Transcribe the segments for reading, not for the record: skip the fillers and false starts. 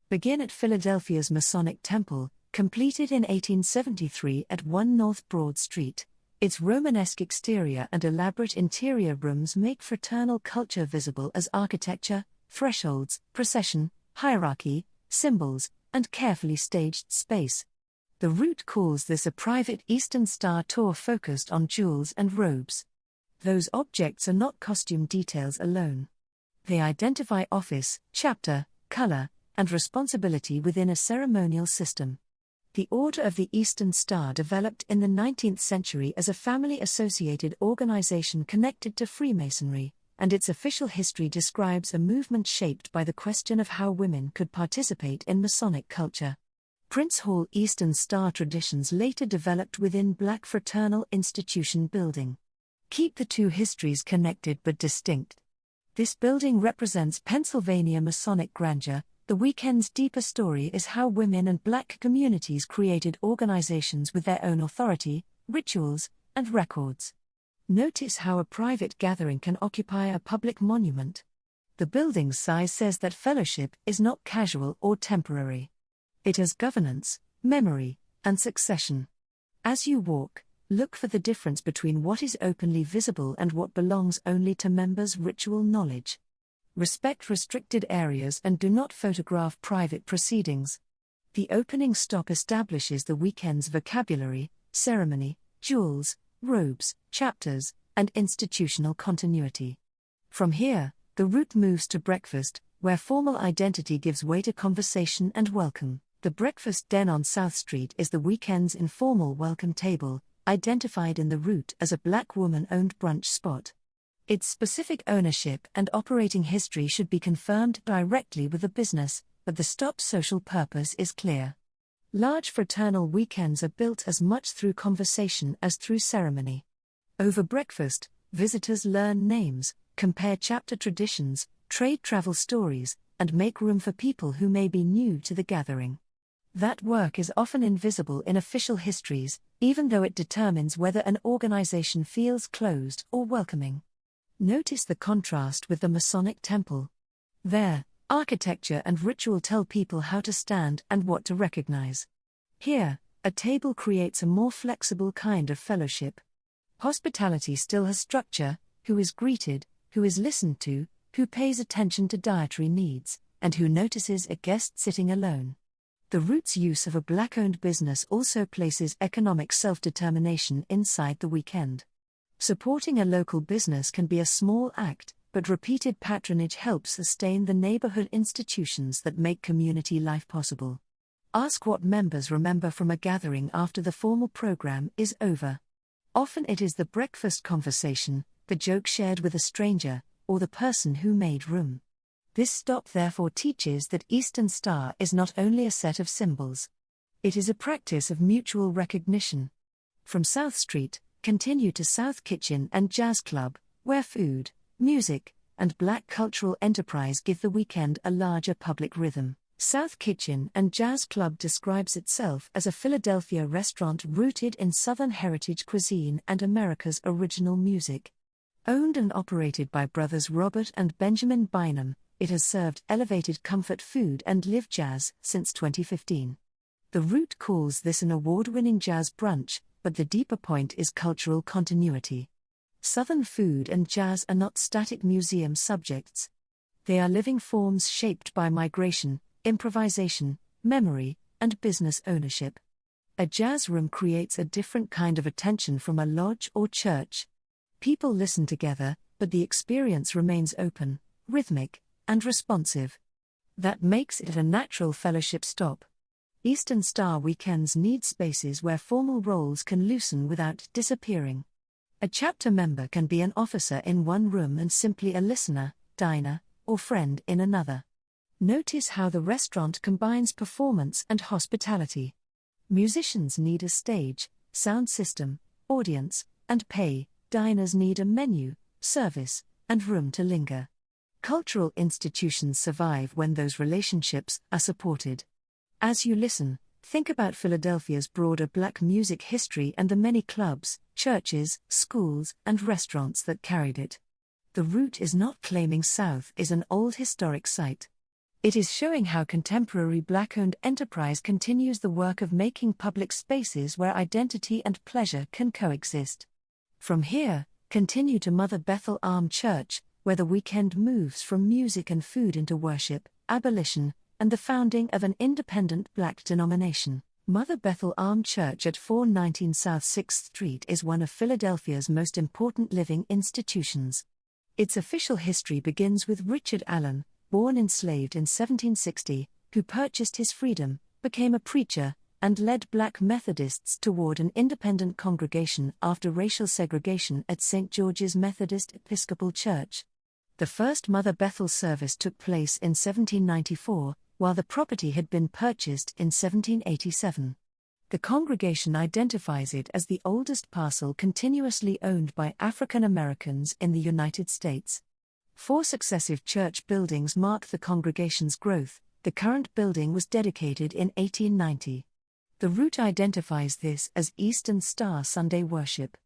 Begin at Philadelphia's Masonic Temple, completed in 1873 at 1 North Broad Street. Its Romanesque exterior and elaborate interior rooms make fraternal culture visible as architecture, thresholds, procession, hierarchy, symbols, and carefully staged space. The route calls this a private Eastern Star tour focused on jewels and robes. Those objects are not costume details alone. They identify office, chapter, color, and responsibility within a ceremonial system. The Order of the Eastern Star developed in the 19th century as a family-associated organization connected to Freemasonry, and its official history describes a movement shaped by the question of how women could participate in Masonic culture. Prince Hall Eastern Star traditions later developed within Black fraternal institution building. Keep the two histories connected but distinct. This building represents Pennsylvania Masonic grandeur. The weekend's deeper story is how women and Black communities created organizations with their own authority, rituals, and records. Notice how a private gathering can occupy a public monument. The building's size says that fellowship is not casual or temporary. It has governance, memory, and succession. As you walk, look for the difference between what is openly visible and what belongs only to members' ritual knowledge. Respect restricted areas and do not photograph private proceedings. The opening stop establishes the weekend's vocabulary, ceremony, jewels, robes, chapters, and institutional continuity. From here, the route moves to breakfast, where formal identity gives way to conversation and welcome. The Breakfast Den on South Street is the weekend's informal welcome table, identified in the route as a Black woman-owned brunch spot. Its specific ownership and operating history should be confirmed directly with the business, but the stop's social purpose is clear. Large fraternal weekends are built as much through conversation as through ceremony. Over breakfast, visitors learn names, compare chapter traditions, trade travel stories, and make room for people who may be new to the gathering. That work is often invisible in official histories, even though it determines whether an organization feels closed or welcoming. Notice the contrast with the Masonic Temple. There, architecture and ritual tell people how to stand and what to recognize. Here, a table creates a more flexible kind of fellowship. Hospitality still has structure: who is greeted, who is listened to, who pays attention to dietary needs, and who notices a guest sitting alone. The route's use of a Black-owned business also places economic self-determination inside the weekend. Supporting a local business can be a small act, but repeated patronage helps sustain the neighborhood institutions that make community life possible. Ask what members remember from a gathering after the formal program is over. Often it is the breakfast conversation, the joke shared with a stranger, or the person who made room. This stop therefore teaches that Eastern Star is not only a set of symbols. It is a practice of mutual recognition. From South Street, continue to South Kitchen and Jazz Club, where food, music, and Black cultural enterprise give the weekend a larger public rhythm. South Kitchen and Jazz Club describes itself as a Philadelphia restaurant rooted in Southern heritage cuisine and America's original music. Owned and operated by brothers Robert and Benjamin Bynum, it has served elevated comfort food and live jazz since 2015. The route calls this an award-winning jazz brunch, but the deeper point is cultural continuity. Southern food and jazz are not static museum subjects. They are living forms shaped by migration, improvisation, memory, and business ownership. A jazz room creates a different kind of attention from a lodge or church. People listen together, but the experience remains open, rhythmic, and responsive. That makes it a natural fellowship stop. Eastern Star weekends need spaces where formal roles can loosen without disappearing. A chapter member can be an officer in one room and simply a listener, diner, or friend in another. Notice how the restaurant combines performance and hospitality. Musicians need a stage, sound system, audience, and pay. Diners need a menu, service, and room to linger. Cultural institutions survive when those relationships are supported. As you listen, think about Philadelphia's broader Black music history and the many clubs, churches, schools, and restaurants that carried it. The route is not claiming South is an old historic site. It is showing how contemporary Black-owned enterprise continues the work of making public spaces where identity and pleasure can coexist. From here, continue to Mother Bethel Arm Church, where the weekend moves from music and food into worship, abolition, and the founding of an independent Black denomination. Mother Bethel Arm Church at 419 South 6th Street is one of Philadelphia's most important living institutions. Its official history begins with Richard Allen, born enslaved in 1760, who purchased his freedom, became a preacher, and led Black Methodists toward an independent congregation after racial segregation at St. George's Methodist Episcopal Church. The first Mother Bethel service took place in 1794, while the property had been purchased in 1787. The congregation identifies it as the oldest parcel continuously owned by African Americans in the United States. 4 successive church buildings mark the congregation's growth. The current building was dedicated in 1890. The route identifies this as Eastern Star Sunday worship.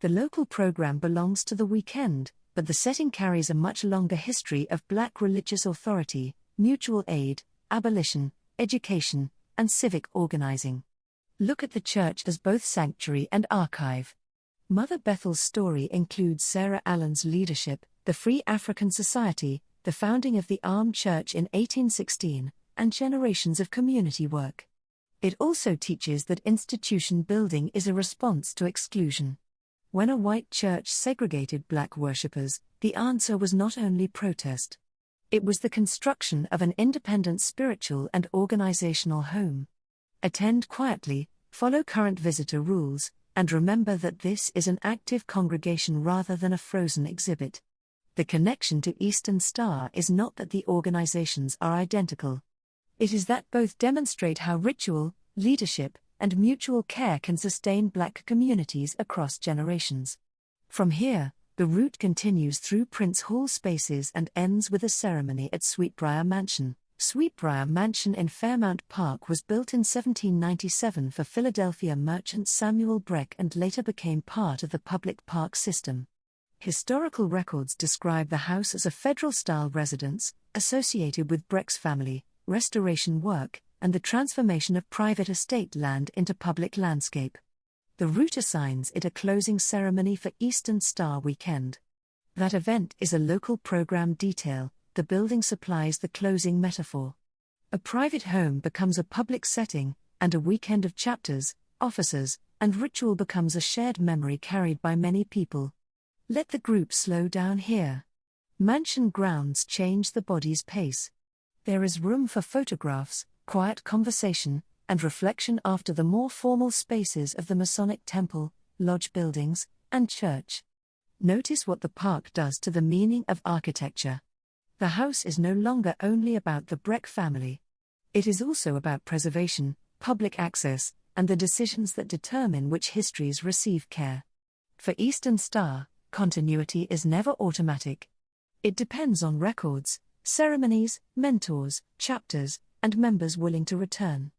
The local program belongs to the weekend, but the setting carries a much longer history of Black religious authority, mutual aid, abolition, education, and civic organizing. Look at the church as both sanctuary and archive. Mother Bethel's story includes Sarah Allen's leadership, the Free African Society, the founding of the Arm Church in 1816, and generations of community work. It also teaches that institution building is a response to exclusion. When a white church segregated Black worshippers, the answer was not only protest. It was the construction of an independent spiritual and organizational home. Attend quietly, follow current visitor rules, and remember that this is an active congregation rather than a frozen exhibit. The connection to Eastern Star is not that the organizations are identical. It is that both demonstrate how ritual, leadership, and mutual care can sustain Black communities across generations. From here, the route continues through Prince Hall spaces and ends with a ceremony at Sweetbriar Mansion. Sweetbriar Mansion in Fairmount Park was built in 1797 for Philadelphia merchant Samuel Breck and later became part of the public park system. Historical records describe the house as a federal-style residence, associated with Breck's family, restoration work, and the transformation of private estate land into public landscape. The route assigns it a closing ceremony for Eastern Star Weekend. That event is a local program detail. The building supplies the closing metaphor. A private home becomes a public setting, and a weekend of chapters, officers, and ritual becomes a shared memory carried by many people. Let the group slow down here. Mansion grounds change the body's pace. There is room for photographs, quiet conversation, and reflection after the more formal spaces of the Masonic temple, lodge buildings, and church. Notice what the park does to the meaning of architecture. The house is no longer only about the Breck family. It is also about preservation, public access, and the decisions that determine which histories receive care. For Eastern Star, continuity is never automatic. It depends on records, ceremonies, mentors, chapters, and members willing to return.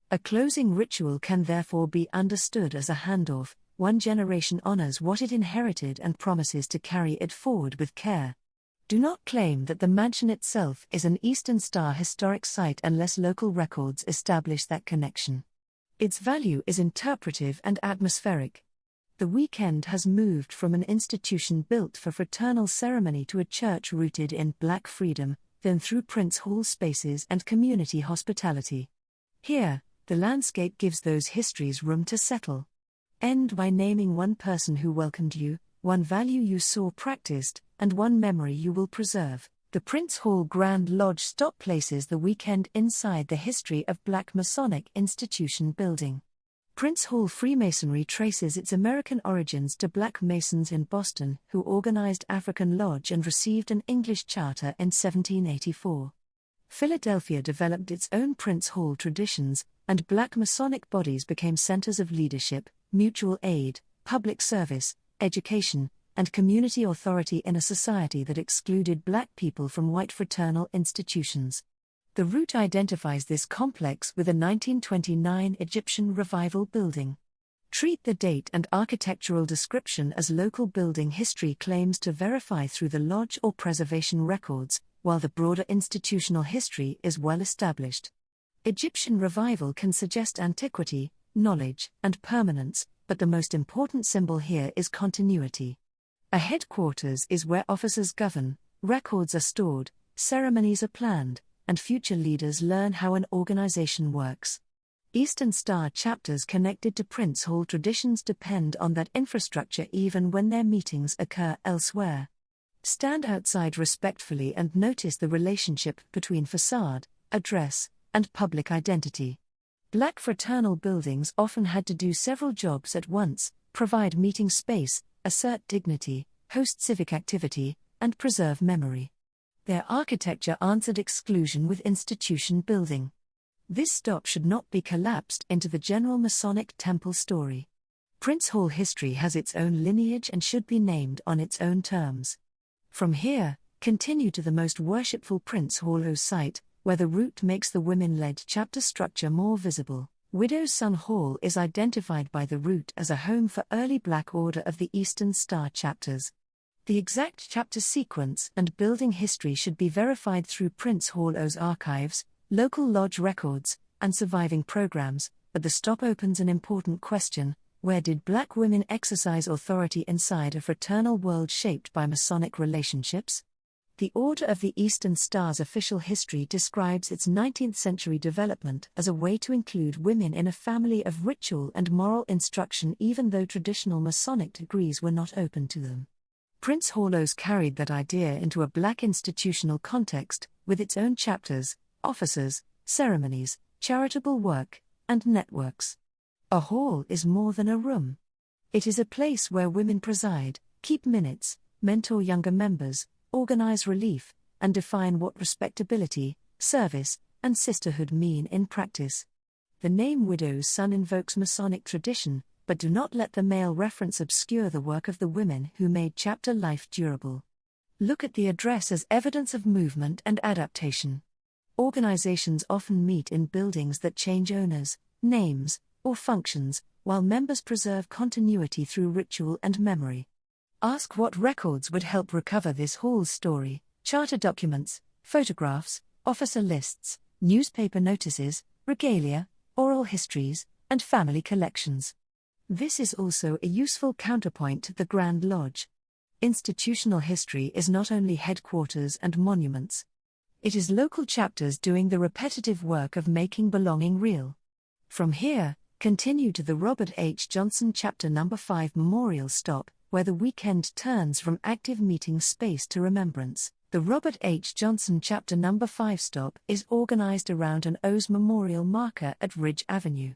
A closing ritual can therefore be understood as a handoff. One generation honors what it inherited and promises to carry it forward with care. Do not claim that the mansion itself is an Eastern Star historic site unless local records establish that connection. Its value is interpretive and atmospheric. The weekend has moved from an institution built for fraternal ceremony to a church rooted in Black freedom, then through Prince Hall spaces and community hospitality. Here, the landscape gives those histories room to settle. End by naming one person who welcomed you, one value you saw practiced, and one memory you will preserve. The Prince Hall Grand Lodge stop places the weekend inside the history of Black Masonic institution building. Prince Hall Freemasonry traces its American origins to Black Masons in Boston who organized African Lodge and received an English charter in 1784. Philadelphia developed its own Prince Hall traditions, and Black Masonic bodies became centers of leadership, mutual aid, public service, education, and community authority in a society that excluded Black people from white fraternal institutions. The route identifies this complex with a 1929 Egyptian revival building. Treat the date and architectural description as local building history claims to verify through the lodge or preservation records, while the broader institutional history is well established. Egyptian revival can suggest antiquity, knowledge, and permanence, but the most important symbol here is continuity. A headquarters is where officers govern, records are stored, ceremonies are planned, and future leaders learn how an organization works. Eastern Star chapters connected to Prince Hall traditions depend on that infrastructure even when their meetings occur elsewhere. Stand outside respectfully and notice the relationship between facade, address, and public identity. Black fraternal buildings often had to do several jobs at once: provide meeting space, assert dignity, host civic activity, and preserve memory. Their architecture answered exclusion with institution building. This stop should not be collapsed into the general Masonic temple story. Prince Hall history has its own lineage and should be named on its own terms. From here, continue to the most worshipful Prince Hall site, where the route makes the women-led chapter structure more visible. Widow's Son Hall is identified by the route as a home for early Black Order of the Eastern Star chapters. The exact chapter sequence and building history should be verified through Prince Hall's archives, local lodge records, and surviving programs, but the stop opens an important question: where did Black women exercise authority inside a fraternal world shaped by Masonic relationships? The Order of the Eastern Star's official history describes its 19th-century development as a way to include women in a family of ritual and moral instruction even though traditional Masonic degrees were not open to them. Prince Hall's carried that idea into a Black institutional context, with its own chapters, officers, ceremonies, charitable work, and networks. A hall is more than a room. It is a place where women preside, keep minutes, mentor younger members, organize relief, and define what respectability, service, and sisterhood mean in practice. The name Widow's Son invokes Masonic tradition, but do not let the male reference obscure the work of the women who made chapter life durable. Look at the address as evidence of movement and adaptation. Organizations often meet in buildings that change owners, names, or functions, while members preserve continuity through ritual and memory. Ask what records would help recover this hall's story: charter documents, photographs, officer lists, newspaper notices, regalia, oral histories, and family collections. This is also a useful counterpoint to the Grand Lodge. Institutional history is not only headquarters and monuments. It is local chapters doing the repetitive work of making belonging real. From here, continue to the Robert H. Johnson Chapter No. 5 Memorial Stop, where the weekend turns from active meeting space to remembrance. The Robert H. Johnson Chapter No. 5 stop is organized around an O's memorial marker at Ridge Avenue.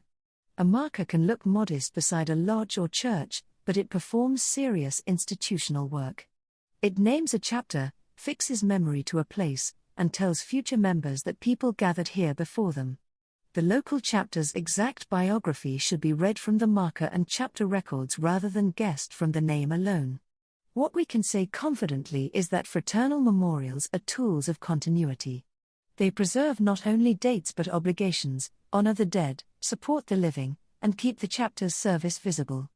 A marker can look modest beside a lodge or church, but it performs serious institutional work. It names a chapter, fixes memory to a place, and tells future members that people gathered here before them. The local chapter's exact biography should be read from the marker and chapter records rather than guessed from the name alone. What we can say confidently is that fraternal memorials are tools of continuity. They preserve not only dates but obligations, honor the dead, support the living, and keep the chapter's service visible.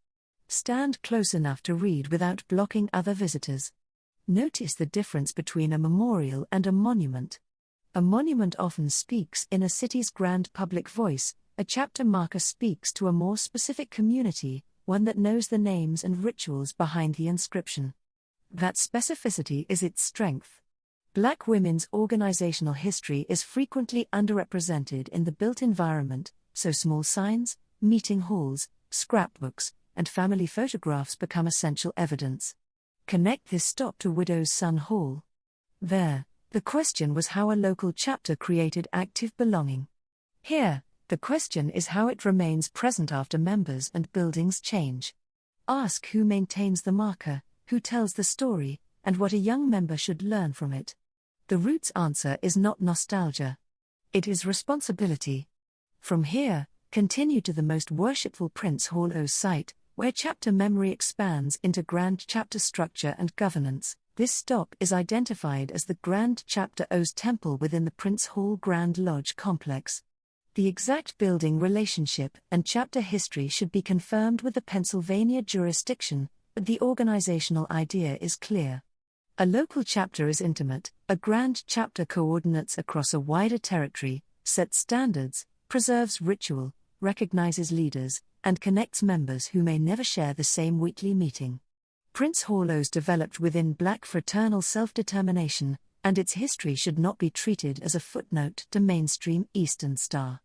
Stand close enough to read without blocking other visitors. Notice the difference between a memorial and a monument. A monument often speaks in a city's grand public voice, a chapter marker speaks to a more specific community, one that knows the names and rituals behind the inscription. That specificity is its strength. Black women's organizational history is frequently underrepresented in the built environment, so small signs, meeting halls, scrapbooks, and family photographs become essential evidence. Connect this stop to Widow's Son Hall. There, the question was how a local chapter created active belonging. Here, the question is how it remains present after members and buildings change. Ask who maintains the marker, who tells the story, and what a young member should learn from it. The route's answer is not nostalgia. It is responsibility. From here, continue to the most worshipful Prince Hall's site, where chapter memory expands into grand chapter structure and governance. This stop is identified as the Grand Chapter O's Temple within the Prince Hall Grand Lodge complex. The exact building relationship and chapter history should be confirmed with the Pennsylvania jurisdiction, but the organizational idea is clear. A local chapter is intimate, a grand chapter coordinates across a wider territory, sets standards, preserves ritual, recognizes leaders, and connects members who may never share the same weekly meeting. Prince Hallow's developed within Black fraternal self-determination, and its history should not be treated as a footnote to mainstream Eastern Star.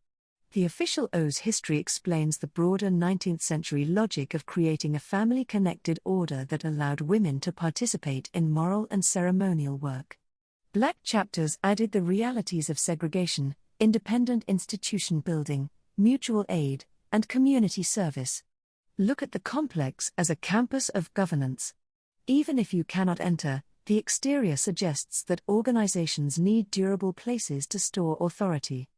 The official O's history explains the broader 19th century logic of creating a family-connected order that allowed women to participate in moral and ceremonial work. Black chapters added the realities of segregation, independent institution building, mutual aid, and community service. Look at the complex as a campus of governance. Even if you cannot enter, the exterior suggests that organizations need durable places to store authority.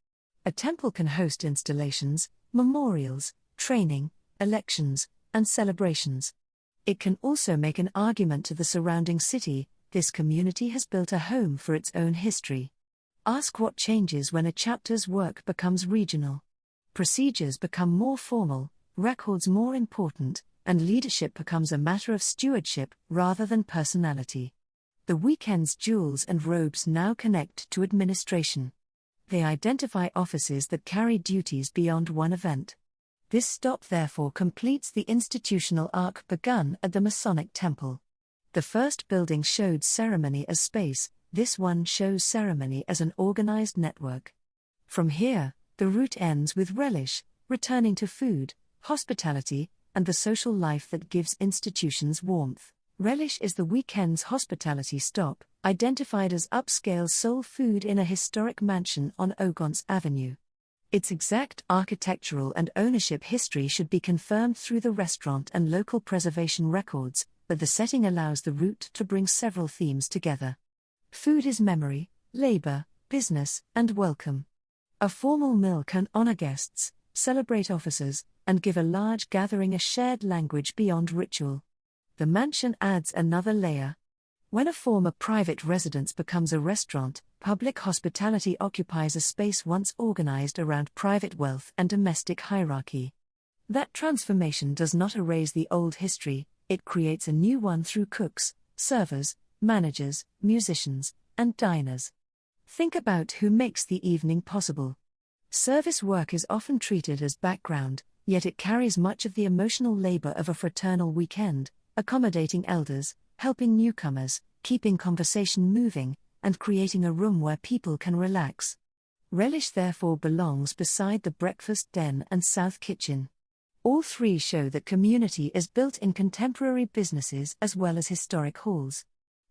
A temple can host installations, memorials, training, elections, and celebrations. It can also make an argument to the surrounding city: this community has built a home for its own history. Ask what changes when a chapter's work becomes regional. Procedures become more formal, records more important, and leadership becomes a matter of stewardship rather than personality. The weekend's jewels and robes now connect to administration. They identify offices that carry duties beyond one event. This stop therefore completes the institutional arc begun at the Masonic Temple. The first building showed ceremony as space, this one shows ceremony as an organized network. From here, the route ends with relish, returning to food, hospitality, and the social life that gives institutions warmth. Relish is the weekend's hospitality stop, identified as upscale soul food in a historic mansion on Ogontz Avenue. Its exact architectural and ownership history should be confirmed through the restaurant and local preservation records, but the setting allows the route to bring several themes together. Food is memory, labor, business, and welcome. A formal meal can honor guests, celebrate officers, and give a large gathering a shared language beyond ritual. The mansion adds another layer. When a former private residence becomes a restaurant, public hospitality occupies a space once organized around private wealth and domestic hierarchy. That transformation does not erase the old history, it creates a new one through cooks, servers, managers, musicians, and diners. Think about who makes the evening possible. Service work is often treated as background, yet it carries much of the emotional labor of a fraternal weekend, accommodating elders, helping newcomers, keeping conversation moving, and creating a room where people can relax. Relish therefore belongs beside the breakfast den and south kitchen. All three show that community is built in contemporary businesses as well as historic halls.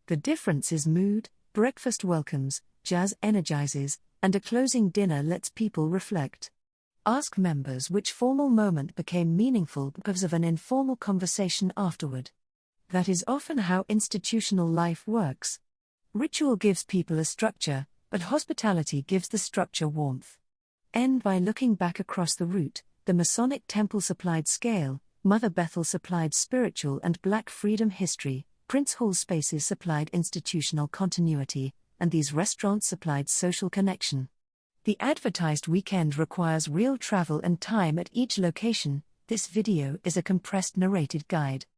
The difference is mood: breakfast welcomes, jazz energizes, and a closing dinner lets people reflect. Ask members which formal moment became meaningful because of an informal conversation afterward. That is often how institutional life works. Ritual gives people a structure, but hospitality gives the structure warmth. End by looking back across the route. The Masonic Temple supplied scale, Mother Bethel supplied spiritual and Black freedom history, Prince Hall spaces supplied institutional continuity, and these restaurants supplied social connection. The advertised weekend requires real travel and time at each location. This video is a compressed narrated guide.